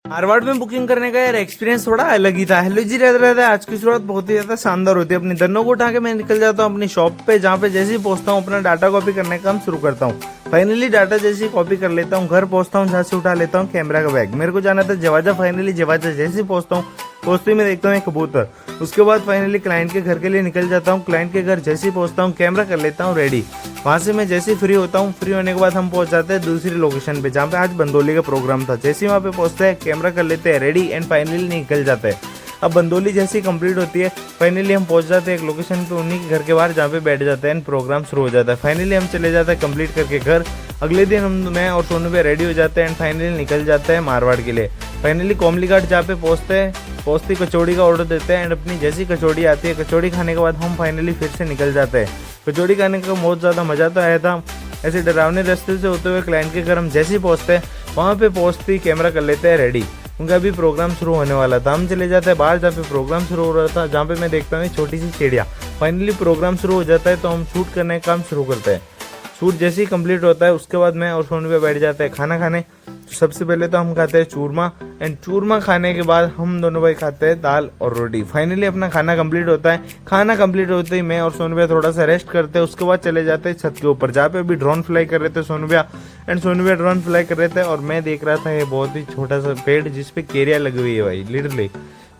मारवाड़ में बुकिंग करने का यार एक्सपीरियंस थोड़ा अलग ही था। हेलो जी, रहता है आज की शुरुआत बहुत ही ज्यादा शानदार होती है। अपनी दन्नों को उठा के मैं निकल जाता हूँ अपनी शॉप पे, जहाँ पे जैसे ही पहुंचता हूँ अपना डाटा कॉपी करने का काम शुरू करता हूँ। फाइनली डाटा जैसे ही कॉपी कर लेता हूँ, घर पहुंचता हूँ, जहाँ से उठा लेता हूँ कैमरा का बैग। मेरे को जाना था जवाजा। फाइनली जवाजा जैसे ही पहुंचता हूँ, पहुंचते ही मैं देखता हूँ एक कबूतर। उसके बाद फाइनली क्लाइंट के घर के लिए निकल जाता हूँ। क्लाइंट के घर जैसे ही पहुंचता हूँ, कैमरा कर लेता हूँ रेडी। वहां से मैं जैसे ही फ्री होता हूँ, फ्री होने के बाद हम पहुंच जाते हैं दूसरी लोकेशन पे, जहाँ पे आज बंदोली का प्रोग्राम था। जैसे ही वहाँ पे पहुंचते हैं, कैमरा कर लेते हैं रेडी एंड फाइनली निकल जाते हैं। अब बंदोली जैसी कंप्लीट होती है, फाइनली हम पहुंच जाते हैं एक लोकेशन पे उन्हीं के घर के बाहर, जहाँ पे बैठ जाते हैं, प्रोग्राम शुरू हो जाता है। फाइनली हम चले जाते हैं कंप्लीट करके घर। अगले दिन मैं और सोनू पे रेडी हो जाते हैं एंड फाइनली निकल जाते हैं मारवाड़ के लिए। फाइनली कोमली घाट जहाँ पे पहुँचते कचौड़ी का ऑर्डर देते हैं एंड अपनी जैसी कचौड़ी आती है, कचौड़ी खाने के बाद हम फाइनली फिर से निकल जाते हैं। कचौड़ी खाने का बहुत ज़्यादा मज़ा तो आया था। ऐसे डरावने रास्ते से होते हुए क्लाइंट के घर हम जैसे ही पहुँचते हैं, वहाँ पे पहुँचते ही कैमरा कर लेते हैं रेडी। उनका अभी प्रोग्राम शुरू होने वाला था। हम चले जाते हैं बाहर जहाँ पे प्रोग्राम शुरू हो रहा था, जहाँ पे मैं देखता हूँ एक छोटी सी चिड़िया। फाइनली प्रोग्राम शुरू हो जाता है तो हम शूट करने का काम शुरू करते हैं। शूट जैसे ही कंप्लीट होता है, उसके बाद मैं और सोनू पे बैठ जाते हैं खाना खाने। सबसे पहले तो हम खाते हैं चूरमा एंड चूरमा खाने के बाद हम दोनों भाई खाते हैं दाल और रोटी। फाइनली अपना खाना कंप्लीट होता है। खाना कंप्लीट होते ही मैं और सोनू भैया थोड़ा सा रेस्ट करते हैं। उसके बाद चले जाते हैं छत के ऊपर, जहाँ पे अभी ड्रोन फ्लाई कर रहे थे सोनू भैया एंड सोनू भैया ड्रोन फ्लाई कर रहे थे और मैं देख रहा था ये बहुत ही छोटा सा पेड़ जिसपे केरिया लगी हुई है भाई, लिटरली।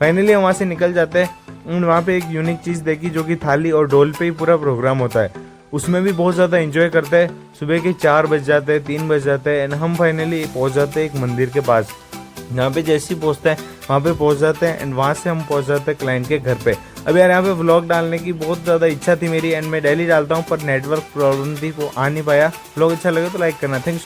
फाइनली हम वहाँ से निकल जाते हैं। वहाँ पे एक यूनिक चीज़ देखी जो कि थाली और ढोल पे ही पूरा प्रोग्राम होता है। उसमें भी बहुत ज़्यादा एंजॉय करते हैं। सुबह के 4 बज जाते हैं, 3 बज जाते हैं एंड हम फाइनली पहुँच जाते हैं एक मंदिर के पास। यहाँ पे जैसे ही पहुँचते हैं वहाँ पे पहुँच जाते हैं एंड वहाँ से हम पहुँच जाते हैं क्लाइंट के घर पे। अब यार यहाँ पे व्लॉग डालने की बहुत ज़्यादा इच्छा थी मेरी एंड मैं डेली डालता हूँ, पर नेटवर्क प्रॉब्लम थी, वो आ नहीं पाया। व्लॉग अच्छा लगे तो लाइक करना। थैंक्स।